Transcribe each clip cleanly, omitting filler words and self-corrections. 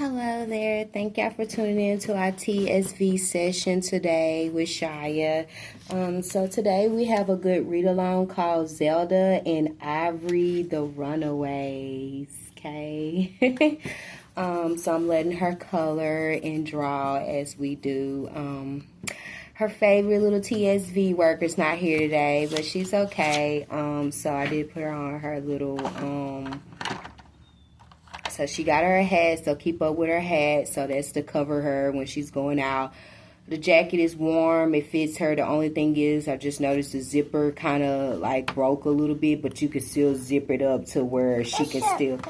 Hello there. Thank y'all for tuning in to our TSV session today with Shia. So today we have a good read-along called Zelda and Ivy, the Runaways. Okay. So I'm letting her color and draw as we do. Her favorite little TSV worker's not here today, but she's okay. So I did put her on her little so she got her hat, so keep up with her hat. So that's to cover her when she's going out. The jacket is warm. It fits her. The only thing is I just noticed the zipper kind of like broke a little bit, but you can still zip it up to where she can still.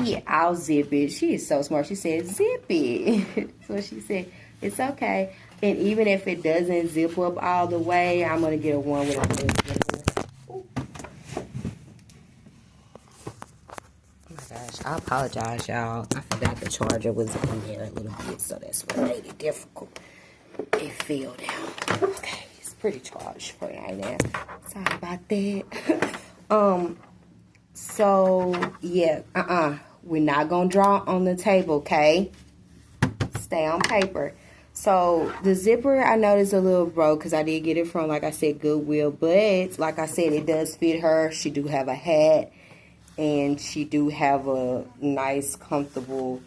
Yeah, I'll zip it. She is so smart. She said, zip it. So she said, it's okay. And even if it doesn't zip up all the way, I'm going to get a one with a full zipper. I apologize, y'all. I forgot the charger was in there a little bit, so that's what made it difficult. It fell down. Okay, it's pretty charged for right now. Sorry about that. So yeah, we're not gonna draw on the table, okay? Stay on paper. So the zipper I noticed a little broke because I did get it from, like I said, Goodwill, but like I said, it does fit her. She do have a hat. And she do have a nice, comfortable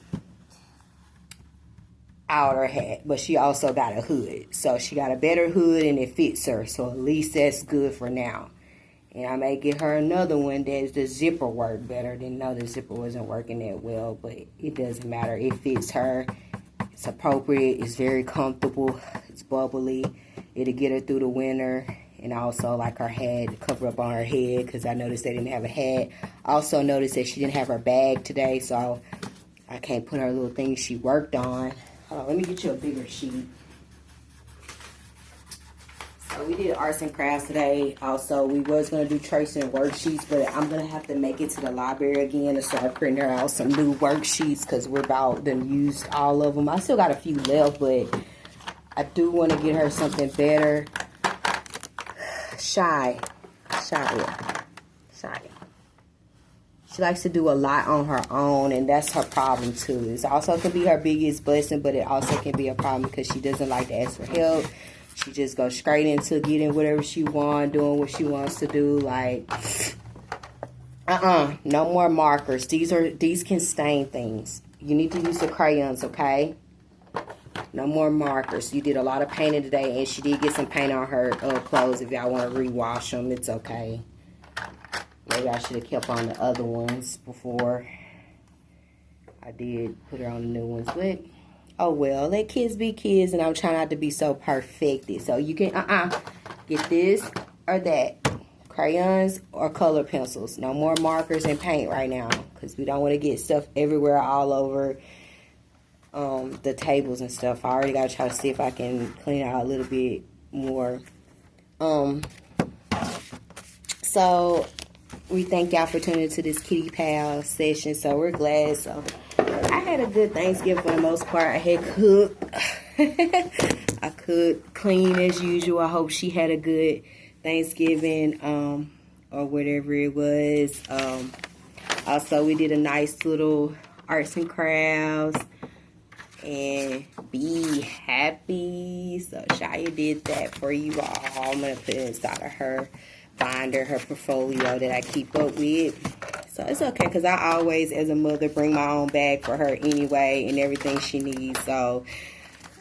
outer hat. But she also got a hood. So she got a better hood and it fits her. So at least that's good for now. And I may get her another one that the zipper worked better. Didn't know the zipper wasn't working that well. But it doesn't matter. It fits her. It's appropriate. It's very comfortable. It's bubbly. It'll get her through the winter. And also, like, her hat, cover up on her head, because I noticed they didn't have a hat. Also noticed that she didn't have her bag today, so I can't put her little things she worked on. Hold on, let me get you a bigger sheet. So we did arts and crafts today. Also, we was going to do tracing worksheets, but I'm going to have to make it to the library again to start printing her out some new worksheets, because we're about done used all of them. I still got a few left, but I do want to get her something better. Shai. She likes to do a lot on her own, and that's her problem too. It also can be her biggest blessing, but it also can be a problem because she doesn't like to ask for help. She just goes straight into getting whatever she wants, doing what she wants to do. Like, no more markers. These can stain things. You need to use the crayons, okay? No more markers. You did a lot of painting today, and she did get some paint on her clothes. If y'all want to rewash them, it's okay. Maybe I should have kept on the other ones before I did put her on the new ones. But, oh well. Let kids be kids, and I'm trying not to be so perfected. So you can, get this or that. Crayons or color pencils. No more markers and paint right now, because we don't want to get stuff everywhere all over the tables and stuff. I already got to try to see if I can clean out a little bit more. So we thank y'all for tuning into this Kitty Pal session. So we're glad. So I had a good Thanksgiving for the most part. I had cooked. I cooked, clean as usual. I hope she had a good Thanksgiving or whatever it was. Also, we did a nice little arts and crafts. And be happy. So Shia did that for you all. I'm going to put it inside of her binder, her portfolio that I keep up with. So it's okay, because I always, as a mother, bring my own bag for her anyway and everything she needs. So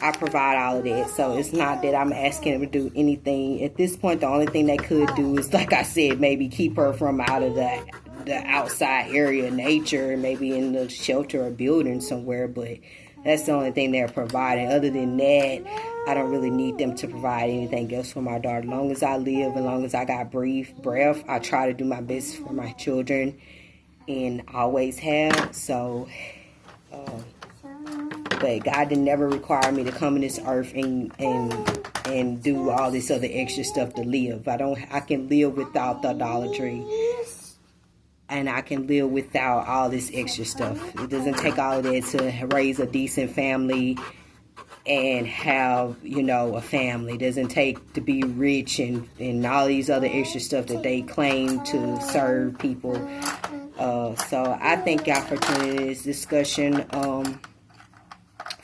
I provide all of that. So it's not that I'm asking them to do anything. At this point, the only thing they could do is, like I said, maybe keep her from out of the outside area, nature, maybe in the shelter or building somewhere. But that's the only thing they're providing. Other than that, I don't really need them to provide anything else for my daughter. As long as I live, as long as I got breath, I try to do my best for my children, and always have. So, but God didn't never require me to come in this earth and do all this other extra stuff to live. I can live without the idolatry. And I can live without all this extra stuff. It doesn't take all of that to raise a decent family and have, a family. It doesn't take to be rich and all these other extra stuff that they claim to serve people. So I thank y'all for tuning in this discussion.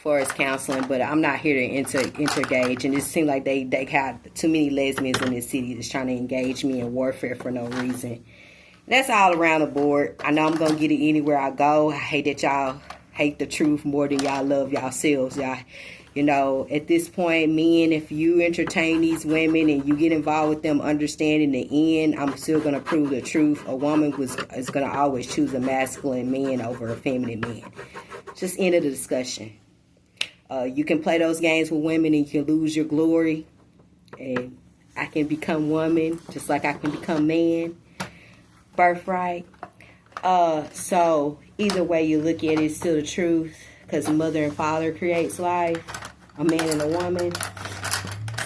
far as counseling, but I'm not here to intergage. And it seems like they got too many lesbians in this city that's trying to engage me in warfare for no reason. That's all around the board. I know I'm going to get it anywhere I go. I hate that y'all hate the truth more than y'all love yourselves. Y'all, you know, at this point, men, if you entertain these women and you get involved with them understanding the end, I'm still going to prove the truth. A woman is going to always choose a masculine man over a feminine man. Just end of the discussion. You can play those games with women and you can lose your glory. And I can become woman just like I can become man. Birthright. So either way you look at it, it's still the truth, because mother and father creates life, a man and a woman.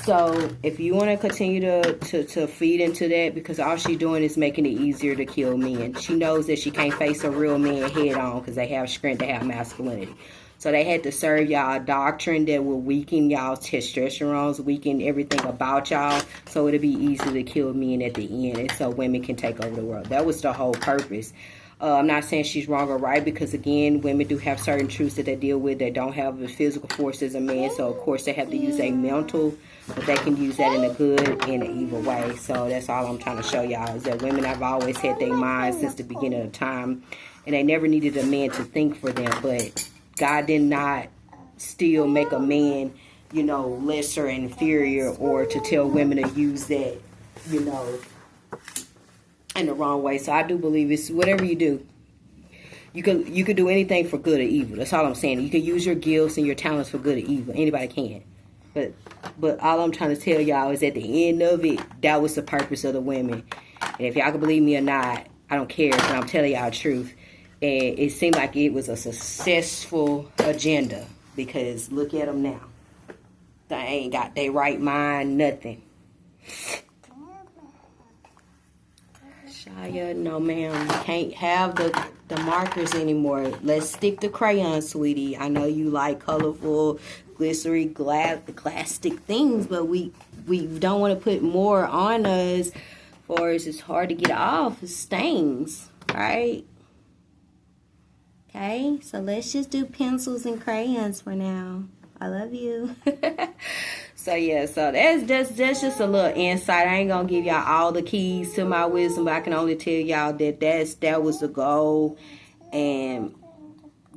So if you want to continue to feed into that, because all she's doing is making it easier to kill men. She knows that she can't face a real man head on because they have strength, they have masculinity. So they had to serve y'all a doctrine that will weaken y'all's testosterone, weaken everything about y'all, so it'll be easy to kill men at the end, and so women can take over the world. That was the whole purpose. I'm not saying she's wrong or right, because again, women do have certain truths that they deal with. They don't have the physical force as a man, so of course they have to use a mental, but they can use that in a good and an evil way. So that's all I'm trying to show y'all, is that women have always had their minds since the beginning of time, and they never needed a man to think for them. But God did not still make a man, you know, lesser and inferior, or to tell women to use that, you know, in the wrong way. So I do believe it's whatever you do, you could do anything for good or evil. That's all I'm saying. You can use your gifts and your talents for good or evil. Anybody can. But all I'm trying to tell y'all is at the end of it, that was the purpose of the women. And if y'all can believe me or not, I don't care, but I'm telling y'all the truth. And it seemed like it was a successful agenda, because look at them now. They ain't got their right mind, nothing. Shia, no ma'am, you can't have the markers anymore. Let's stick to crayons, sweetie. I know you like colorful, glittery, plastic things, but we don't want to put more on us, for it's hard to get off. It stains, right? Okay, so let's just do pencils and crayons for now. I love you. So yeah, so that's just a little insight. I ain't gonna give y'all all the keys to my wisdom, but I can only tell y'all that was the goal, and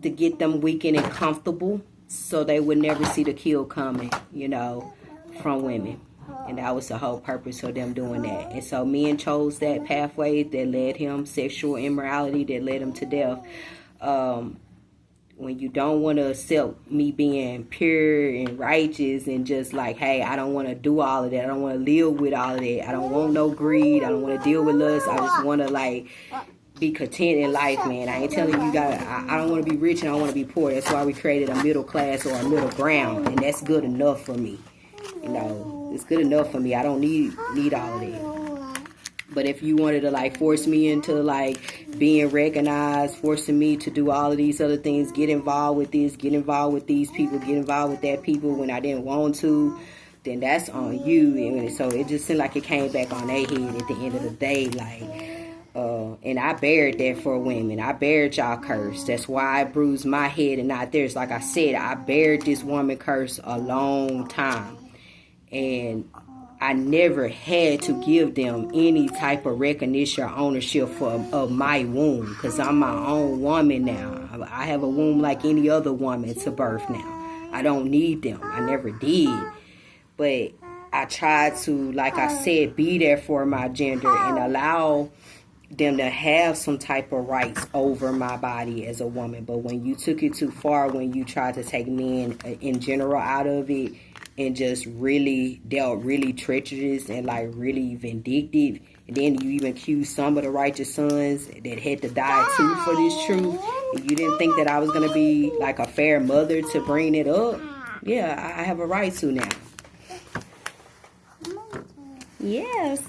to get them weakened and comfortable so they would never see the kill coming, you know, from women. And that was the whole purpose of them doing that. And so men chose that pathway that led him, sexual immorality that led him to death. When you don't want to accept me being pure and righteous and just like, hey, I don't want to do all of that. I don't want to live with all of that. I don't want no greed. I don't want to deal with lust. I just want to like be content in life, man. I ain't telling you I don't want to be rich and I don't want to be poor. That's why we created a middle class or a middle ground, and that's good enough for me. You know, it's good enough for me. I don't need all of that. But if you wanted to like force me into like being recognized, forcing me to do all of these other things, get involved with this, get involved with these people, get involved with that people when I didn't want to, then that's on you. And so it just seemed like it came back on their head at the end of the day. Like, and I bared that for women. I bared y'all curse. That's why I bruised my head and not theirs. Like I said, I bared this woman curse a long time. And I never had to give them any type of recognition or ownership of my womb, because I'm my own woman now. I have a womb like any other woman to birth now. I don't need them. I never did. But I tried to, like I said, be there for my gender and allow them to have some type of rights over my body as a woman. But when you took it too far, when you tried to take men in general out of it, and just really dealt really treacherous and like really vindictive, and then you even accused some of the righteous sons that had to die too for this truth, and you didn't think that I was going to be like a fair mother to bring it up. Yeah, I have a right to now. Yes.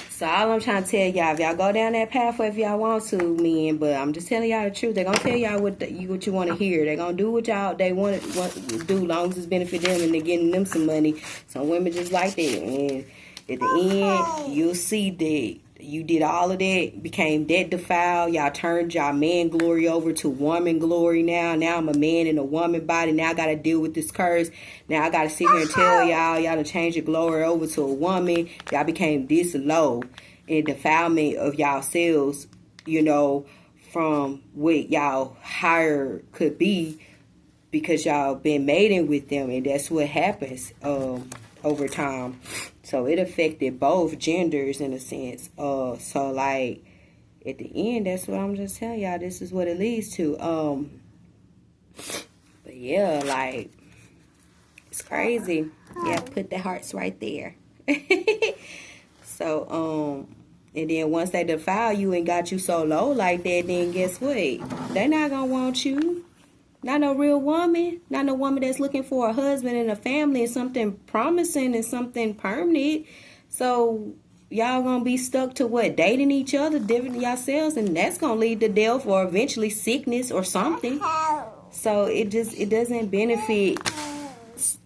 So all I'm trying to tell y'all, if y'all go down that pathway if y'all want to, men, but I'm just telling y'all the truth. They're going to tell y'all what you want to hear. They're going to do what they want to do, long as it's benefit them and they're getting them some money. Some women just like that. And at the end, you'll see You did all of that, became that defiled. Y'all turned y'all man glory over to woman glory now. Now I'm a man in a woman body. Now I got to deal with this curse. Now I got to sit here and tell y'all to change your glory over to a woman. Y'all became this low in defilement of y'all selves, you know, from what y'all higher could be, because y'all been mating with them, and that's what happens over time. So it affected both genders in a sense. So like at the end, that's what I'm just telling y'all. This is what it leads to. But yeah, like it's crazy. Yeah, put the hearts right there. So and then once they defile you and got you so low like that, then guess what? They're not gonna want you. Not no real woman. Not no woman that's looking for a husband and a family and something promising and something permanent. So y'all gonna be stuck to what? Dating each other, different yourselves, and that's gonna lead to death or eventually sickness or something. So it doesn't benefit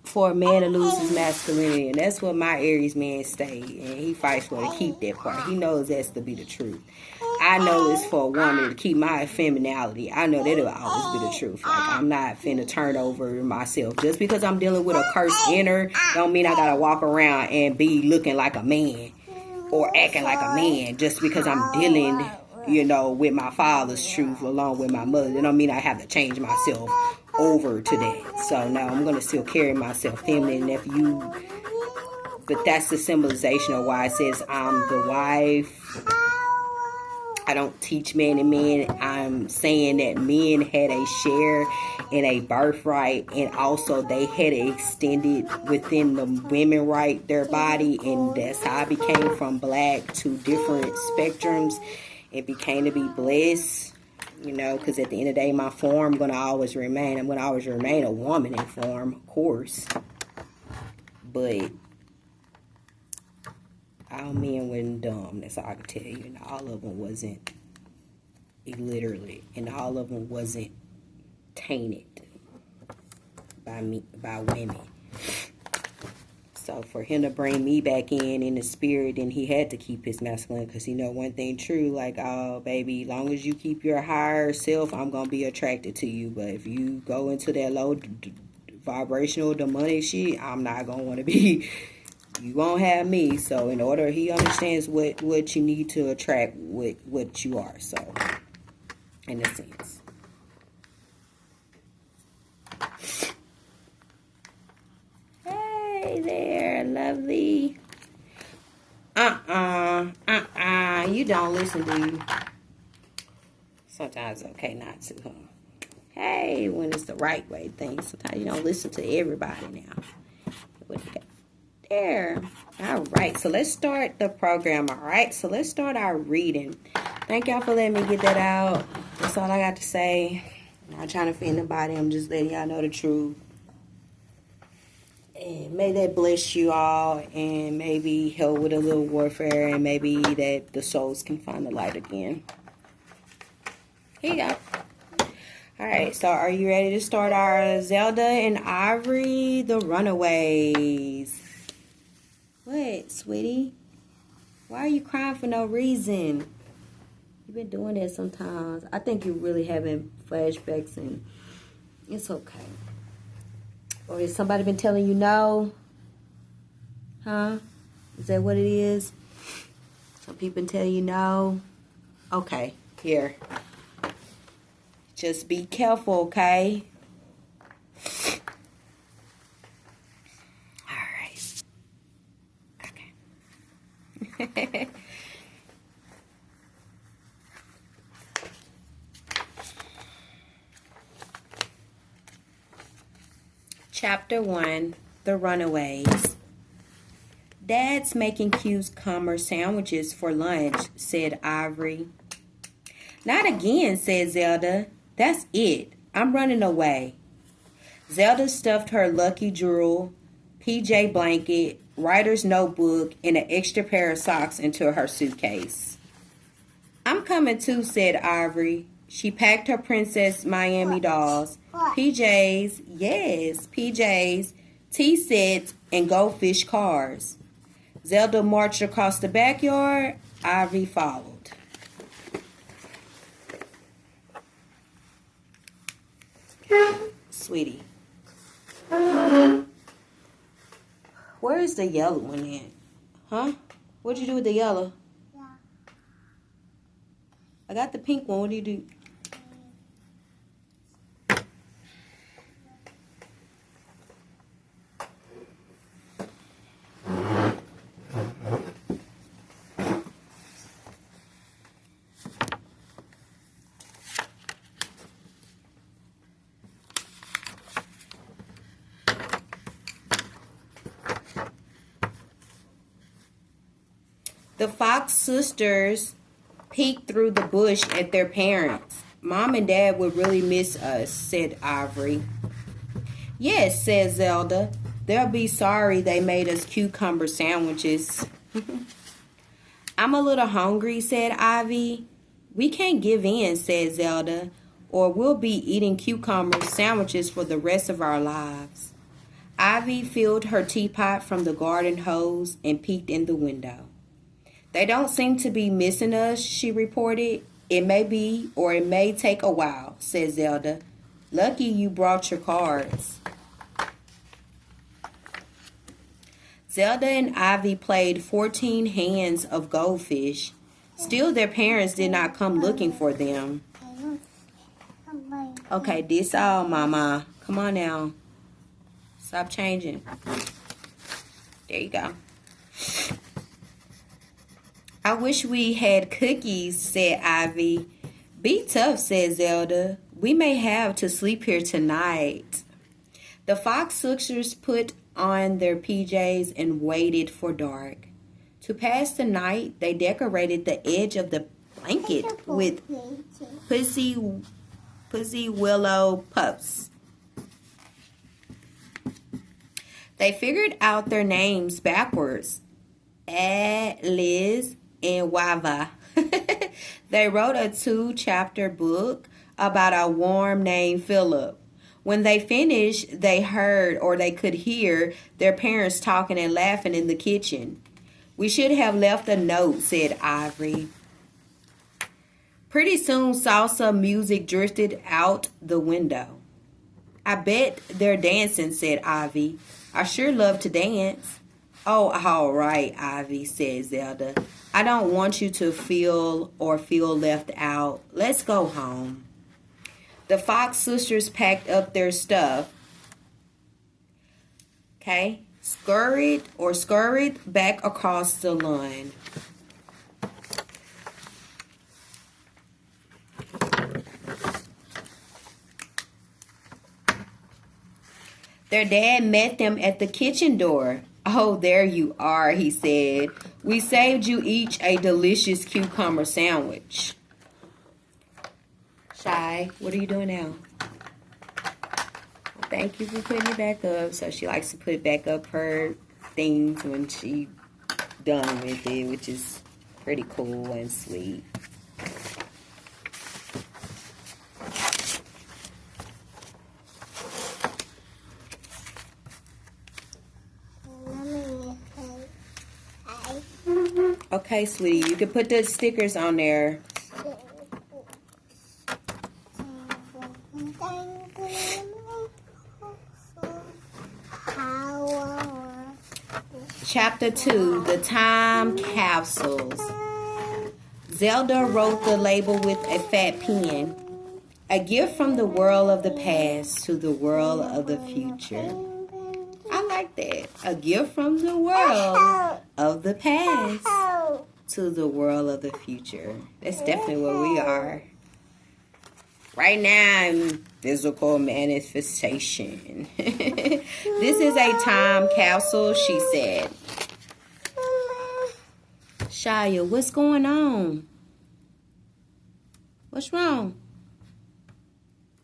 for a man to lose his masculinity, and that's what my Aries man stayed, and he fights for to keep that part. He knows that's to be the truth. I know it's for a woman to keep my femininity. I know that'll always be the truth. Like, I'm not finna turn over myself. Just because I'm dealing with a cursed inner, don't mean I gotta walk around and be looking like a man or acting like a man just because I'm dealing, you know, with my father's truth along with my mother. That don't mean I have to change myself over to that. So no, I'm gonna still carry myself feminine. If you, but that's the symbolization of why it says I'm the wife. I don't teach men and men. I'm saying that men had a share in a birthright, and also they had extended within the women right their body, and that's how I became from black to different spectrums. It became to be bliss, you know, because at the end of the day, my form going to always remain. I'm going to always remain a woman in form, of course. But all men weren't dumb, that's all I can tell you. And all of them wasn't illiterate. And all of them wasn't tainted by women. So for him to bring me back in the spirit, and he had to keep his masculine, because he know one thing true, like, oh baby, long as you keep your higher self, I'm gonna be attracted to you. But if you go into that low vibrational demonic shit, I'm not gonna want to be. You won't have me. So in order, he understands what you need to attract what you are. So in a sense. Hey there, lovely. You don't listen, do you? Sometimes it's okay not to, huh? Hey, when it's the right way thing. Sometimes you don't listen to everybody now. What do you got? There. All right. So let's start the program. All right. So let's start our reading. Thank y'all for letting me get that out. That's all I got to say. I'm not trying to offend nobody. I'm just letting y'all know the truth. And may that bless you all, and maybe help with a little warfare, and maybe that the souls can find the light again. Here you go. All right, so are you ready to start our Zelda and Ivy, the Runaways? What, sweetie? Why are you crying for no reason? You've been doing that sometimes. I think you're really having flashbacks, and it's okay. Or has somebody been telling you no? Huh? Is that what it is? Some people been telling you no? Okay, here. Just be careful, okay? All right. Okay. Chapter 1, The Runaways. Dad's making cucumber sandwiches for lunch, said Ivory. Not again, said Zelda. That's it. I'm running away. Zelda stuffed her lucky jewel, PJ blanket, writer's notebook, and an extra pair of socks into her suitcase. I'm coming too, said Ivory. She packed her Princess Miami dolls, PJs, yes, PJs, tea sets, and goldfish cars. Zelda marched across the backyard. Ivy followed. Sweetie. Where is the yellow one at? Huh? What'd you do with the yellow? Yeah. I got the pink one. What do you do? The Fox sisters peeked through the bush at their parents. Mom and Dad would really miss us, said Ivory. Yes, said Zelda. They'll be sorry they made us cucumber sandwiches. I'm a little hungry, said Ivy. We can't give in, said Zelda, or we'll be eating cucumber sandwiches for the rest of our lives. Ivy filled her teapot from the garden hose and peeked in the window. They don't seem to be missing us, she reported. It may be, or it may take a while, said Zelda. Lucky you brought your cards. Zelda and Ivy played 14 hands of goldfish. Still, their parents did not come looking for them. Okay, this all, Mama. Come on now. Stop changing. There you go. I wish we had cookies, said Ivy. Be tough, said Zelda. We may have to sleep here tonight. The Fox sisters put on their PJs and waited for dark. To pass the night, they decorated the edge of the blanket with pussy willow puffs. They figured out their names backwards. Liz and Wava. They wrote a 2-chapter book about a worm named Philip. When they finished, they heard, or they could hear, their parents talking and laughing in the kitchen. We should have left a note, said Ivory. Pretty soon, salsa music drifted out the window. I bet they're dancing, said Ivy. I sure love to dance. Oh, all right, Ivy, said Zelda. I don't want you to feel left out. Let's go home. The Fox sisters packed up their stuff. Okay, scurried back across the lawn. Their dad met them at the kitchen door. Oh, there you are, he said. We saved you each a delicious cucumber sandwich. Shai, what are you doing now? Well, thank you for putting it back up. So she likes to put back up her things when she's done with it, which is pretty cool and sweet. Okay, sweetie, you can put the stickers on there. Chapter 2, the time capsules. Zelda wrote the label with a fat pen. A gift from the world of the past to the world of the future. I like that. A gift from the world of the past to the world of the future. That's definitely what we are. Right now, in physical manifestation. This is a time capsule, she said. Shia, what's going on? What's wrong?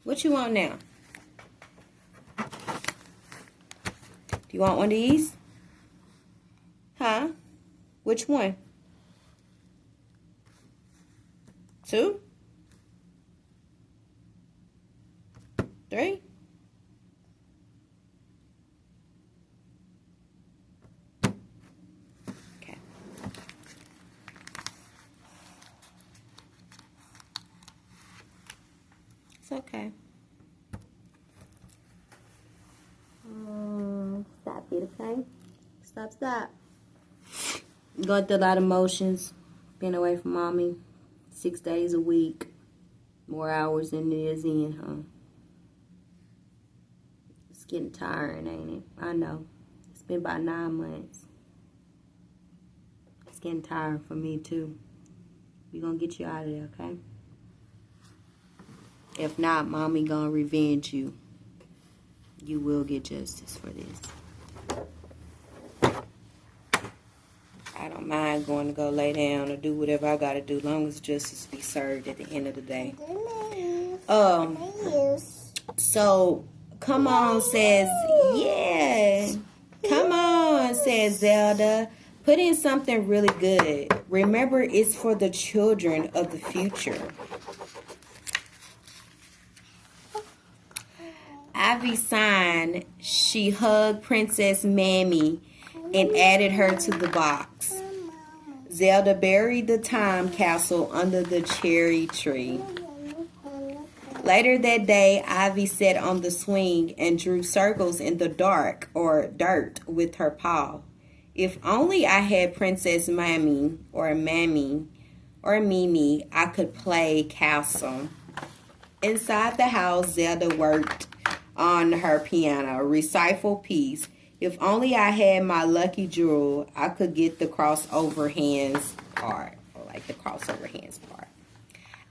What you want now? Do you want one of these? Huh? Which one? 2? 3? Okay. okay. Stop it, okay? Stop. Going through a lot of emotions. Been away from mommy 6 days a week. More hours than it is in, huh? It's getting tiring, ain't it? I know. It's been about 9 months. It's getting tiring for me, too. We're going to get you out of there, okay? If not, mommy going to revenge you. You will get justice for this. I don't mind going to go lay down or do whatever I got to do, as long as justice be served at the end of the day. So, come on, says, yeah. Come on, says Zelda. Put in something really good. Remember, it's for the children of the future. Ivy signed, she hugged Princess Mammy and added her to the box. Zelda buried the time capsule under the cherry tree. Later that day, Ivy sat on the swing and drew circles in the dark or dirt with her paw. If only I had Princess Mammy or Mimi, I could play castle. Inside the house, Zelda worked on her piano, a recital piece. If only I had my lucky jewel, I could get the crossover hands part, or like the crossover hands part.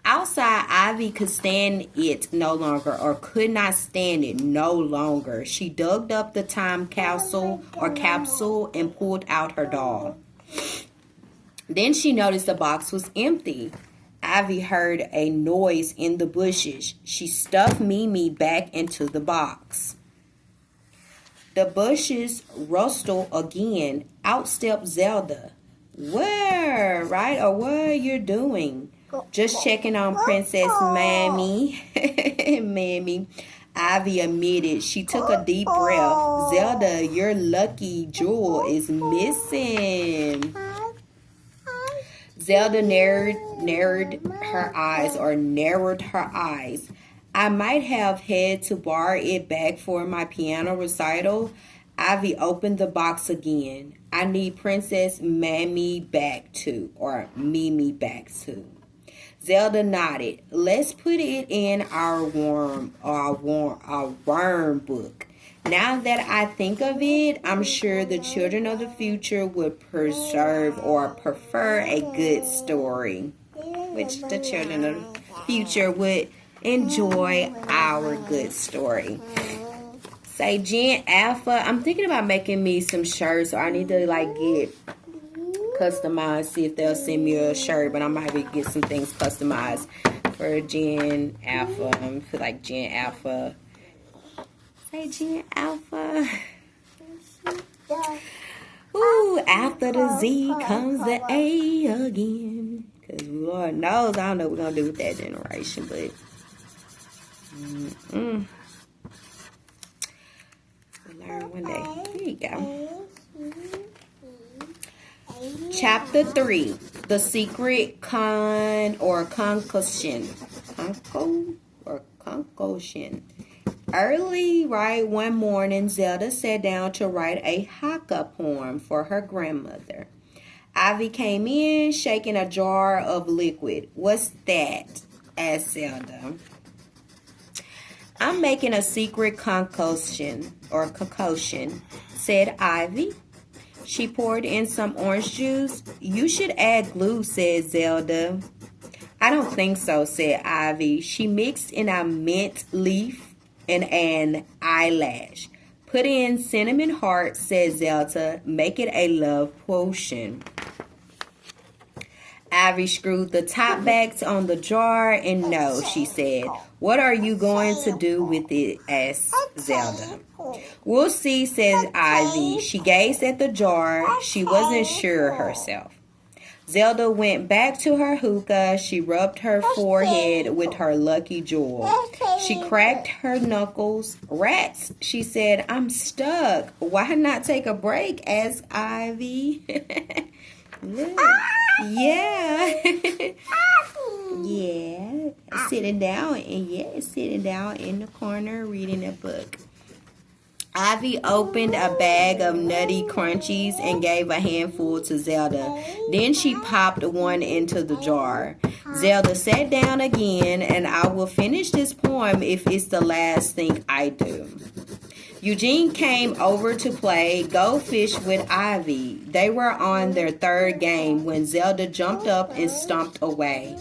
Outside, Ivy could stand it no longer, or could not stand it no longer. She dug up the time capsule and pulled out her doll. Then she noticed the box was empty. Ivy heard a noise in the bushes. She stuffed Mimi back into the box. The bushes rustled again. Out stepped Zelda. Where, right? Or what are you doing? Just checking on Princess Mammy. Mammy. Ivy admitted. She took a deep breath. Zelda, your lucky jewel is missing. Zelda narrowed her eyes. I might have had to borrow it back for my piano recital. Ivy opened the box again. I need Princess Mammy back too, or Mimi back too. Zelda nodded. Let's put it in our worm book. Now that I think of it, I'm sure the children of the future would preserve or prefer a good story, which the children of the future would enjoy our good story. Say Gen Alpha. I'm thinking about making me some shirts, so I need to like get customized, see if they'll send me a shirt, but I might get some things customized for Gen Alpha. I'm gonna put like Gen Alpha. Say Gen Alpha. Ooh, after the Z comes the A again. Because Lord knows, I don't know what we're going to do with that generation, but we'll learn one day. Here you go. Chapter 3. The secret concussion. Early, one morning, Zelda sat down to write a haka poem for her grandmother. Ivy came in, shaking a jar of liquid. What's that? Asked Zelda. I'm making a secret concoction, said Ivy. She poured in some orange juice. You should add glue, said Zelda. I don't think so, said Ivy. She mixed in a mint leaf and an eyelash. Put in cinnamon heart, said Zelda. Make it a love potion. Ivy screwed the top back on the jar and no, she said. What are you going to do with it? Asked Zelda. We'll see, said Ivy. She gazed at the jar. She wasn't sure herself. Zelda went back to her hookah. She rubbed her forehead with her lucky jewel. She cracked her knuckles. Rats, she said, I'm stuck. Why not take a break? Asked Ivy. Yeah. Yeah. sitting down in the corner reading a book. Ivy opened a bag of nutty crunchies and gave a handful to Zelda. Then she popped one into the jar. Zelda sat down again, and I will finish this poem if it's the last thing I do. Eugene came over to play Go Fish with Ivy. They were on their third game when Zelda jumped up and stomped away.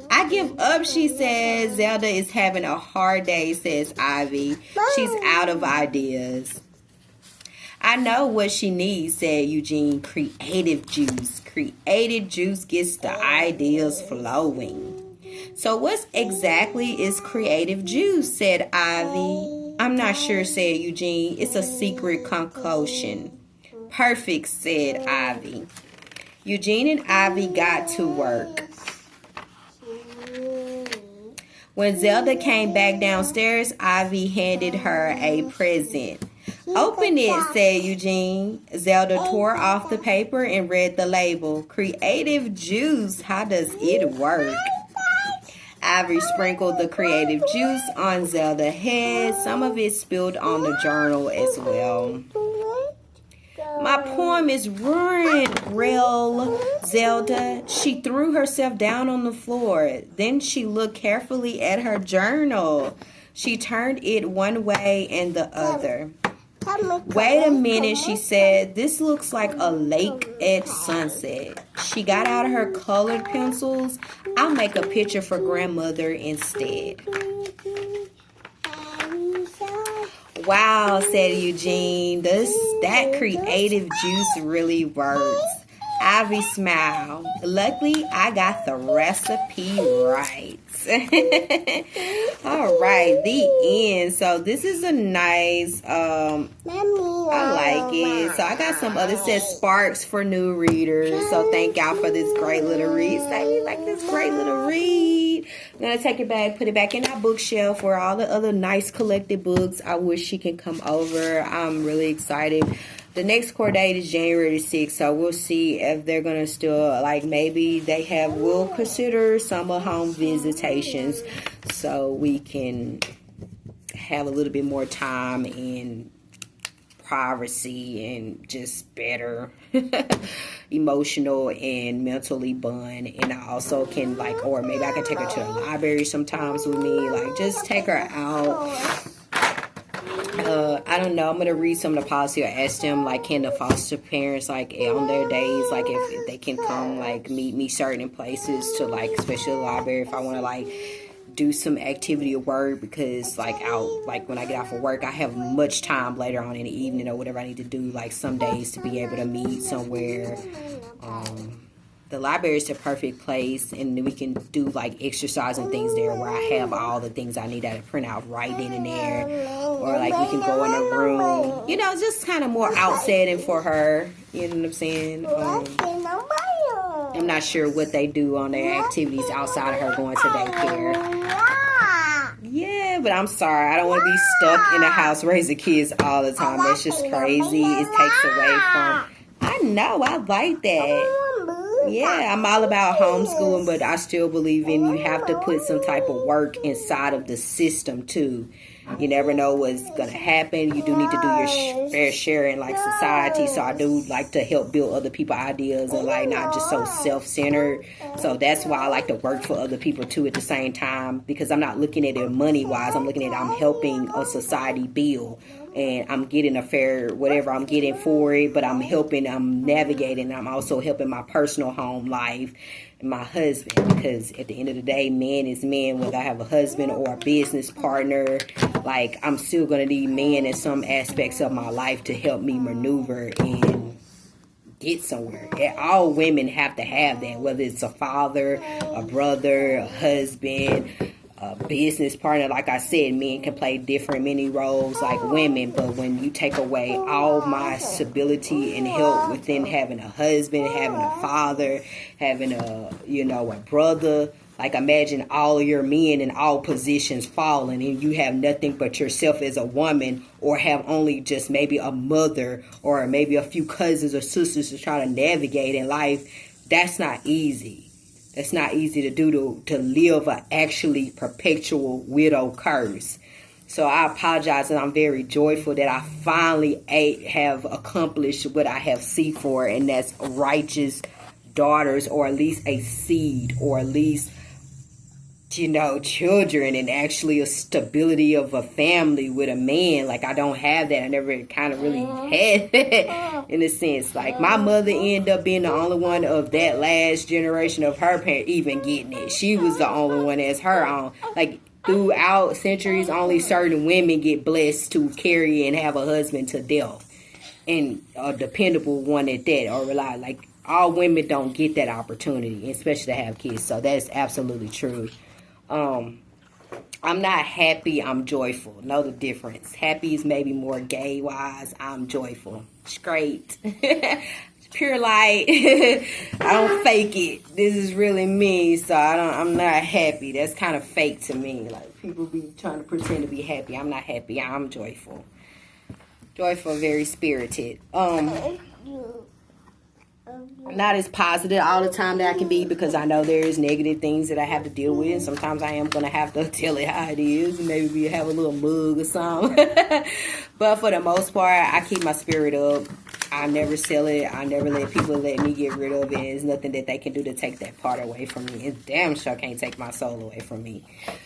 I give up, she says. Zelda is having a hard day, says Ivy. She's out of ideas. I know what she needs, said Eugene. Creative juice. Creative juice gets the ideas flowing. So what exactly is creative juice, said Ivy. I'm not sure, said Eugene. It's a secret concoction. Perfect, said Ivy. Eugene and Ivy got to work. When Zelda came back downstairs, Ivy handed her a present. Open it, said Eugene. Zelda tore off the paper and read the label. Creative juice. How does it work? Ivy sprinkled the creative juice on Zelda's head. Some of it spilled on the journal as well. My poem is ruined, railed Zelda. She threw herself down on the floor. Then she looked carefully at her journal. She turned it one way and the other. Wait a minute, she said. This looks like a lake at sunset. She got out her colored pencils. I'll make a picture for grandmother instead. Wow, said Eugene. That creative juice really works. Ivy smiled. Luckily, I got the recipe right. All right, the end. So this is a nice, I like it. So I got some other says sparks for new readers. So thank y'all for this great little read. Say you like this great little read. I'm going to take it back, put it back in our bookshelf for all the other nice collected books. I wish she can come over. I'm really excited. The next court date is January 6th, so we'll see if they're going to still, like, maybe we'll consider summer home visitations so we can have a little bit more time and privacy and just better emotional and mentally bond. And I also can, like, or maybe I can take her to the library sometimes with me, like, just take her out. I don't know. I'm going to read some of the policy or ask them, like, can the foster parents, like, on their days, like, if they can come, like, meet me certain places to, like, especially the library if I want to, like, do some activity or work because, like, when I get off of work, I have much time later on in the evening or whatever I need to do, like, some days to be able to meet somewhere. The library is the perfect place, and we can do, like, exercise and things there where I have all the things I need to print out right then and there. Or, like, we can go in a room. You know, just kind of more outsetting for her. You know what I'm saying? I'm not sure what they do on their activities outside of her going to daycare. Yeah, but I'm sorry. I don't want to be stuck in the house raising kids all the time. That's just crazy. It takes away from... I know. I like that. Yeah, I'm all about homeschooling, but I still believe in you have to put some type of work inside of the system, too. You never know what's going to happen. You do need to do your fair share in, like, society. So I do like to help build other people's ideas and, like, not just so self-centered. So that's why I like to work for other people, too, at the same time. Because I'm not looking at it money-wise. I'm looking at I'm helping a society build. And I'm getting a fair, whatever I'm getting for it. But I'm helping, I'm navigating. I'm also helping my personal home life and my husband, because at the end of the day, man is man, whether I have a husband or a business partner. Like, I'm still going to need men in some aspects of my life to help me maneuver and get somewhere. All women have to have that, whether it's a father, a brother, a husband, a business partner. Like I said, men can play many roles like women, but when you take away all my stability and help within having a husband, having a father, having a brother, like, imagine all of your men in all positions falling and you have nothing but yourself as a woman, or have only just maybe a mother or maybe a few cousins or sisters to try to navigate in life. That's not easy. It's not easy to do to live a actually perpetual widow curse. So I apologize, and I'm very joyful that I finally have accomplished what I have seek for, and that's righteous daughters, or at least a seed, or at least, you know, children, and actually a stability of a family with a man. Like, I don't have that. I never kind of really had that in a sense. Like, my mother ended up being the only one of that last generation of her parent even getting it. She was the only one as her own. Like, throughout centuries, only certain women get blessed to carry and have a husband to death, and a dependable one at that, or rely. Like, all women don't get that opportunity, especially to have kids. So that's absolutely true. I'm not happy, I'm joyful. Know the difference. Happy is maybe more gay wise. I'm joyful. Straight. Pure light. I don't fake it. This is really me. So I'm not happy. That's kind of fake to me. Like, people be trying to pretend to be happy. I'm not happy. I'm joyful. Joyful, very spirited. Not as positive all the time that I can be, because I know there's negative things that I have to deal with, and sometimes I am going to have to tell it how it is, and maybe have a little mug or something. But for the most part, I keep my spirit up. I never sell it. I never let people let me get rid of it. There's nothing that they can do to take that part away from me. And damn sure can't take my soul away from me.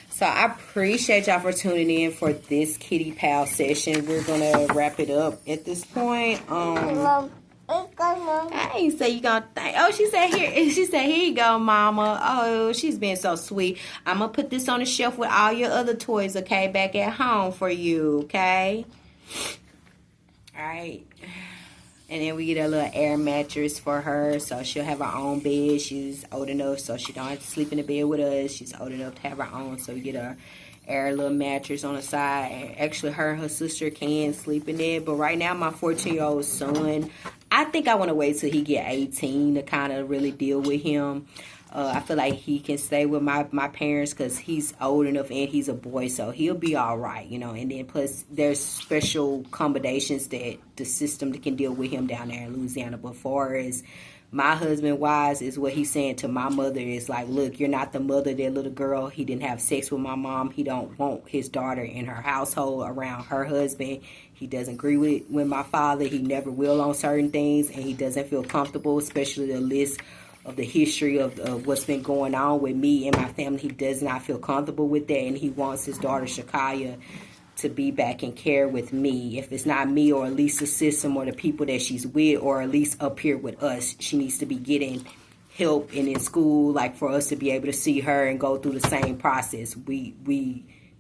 So I appreciate y'all for tuning in for this Kitty Pal session. We're going to wrap it up at this point. I ain't say you gonna think. Oh, she said here. She said, here you go, mama. Oh, she's been so sweet. I'm gonna put this on the shelf with all your other toys, okay, back at home for you, okay? All right. And then we get a little air mattress for her, so she'll have her own bed. She's old enough, so she don't have to sleep in the bed with us. She's old enough to have her own, so we get her air little mattress on the side. And actually, her and her sister can sleep in there. But right now, my 14-year-old son, I think I want to wait till he get 18 to kind of really deal with him. I feel like he can stay with my parents because he's old enough and he's a boy, so he'll be all right, you know. And then plus, there's special accommodations that the system can deal with him down there in Louisiana. But far as my husband wise, is what he's saying to my mother is like, look, you're not the mother of that little girl. He didn't have sex with my mom. He don't want his daughter in her household around her husband. He doesn't agree with my father. He never will on certain things, and he doesn't feel comfortable, especially the list of the history of what's been going on with me and my family. He does not feel comfortable with that, and he wants his daughter Shakaya to be back in care with me. If it's not me, or at least the system or the people that she's with, or at least up here with us, she needs to be getting help and in school, like for us to be able to see her and go through the same process. We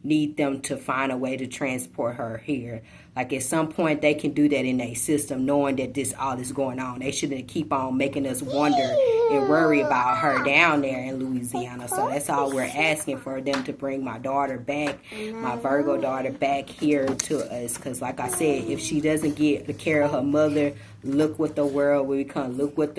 need them to find a way to transport her here. Like, at some point they can do that in their system, knowing that this all is going on. They shouldn't keep on making us wonder and worry about her down there in Louisiana. So that's all we're asking, for them to bring my daughter back, my Virgo daughter back here to us. Because like I said, if she doesn't get the care of her mother, look what the world will become. Look what the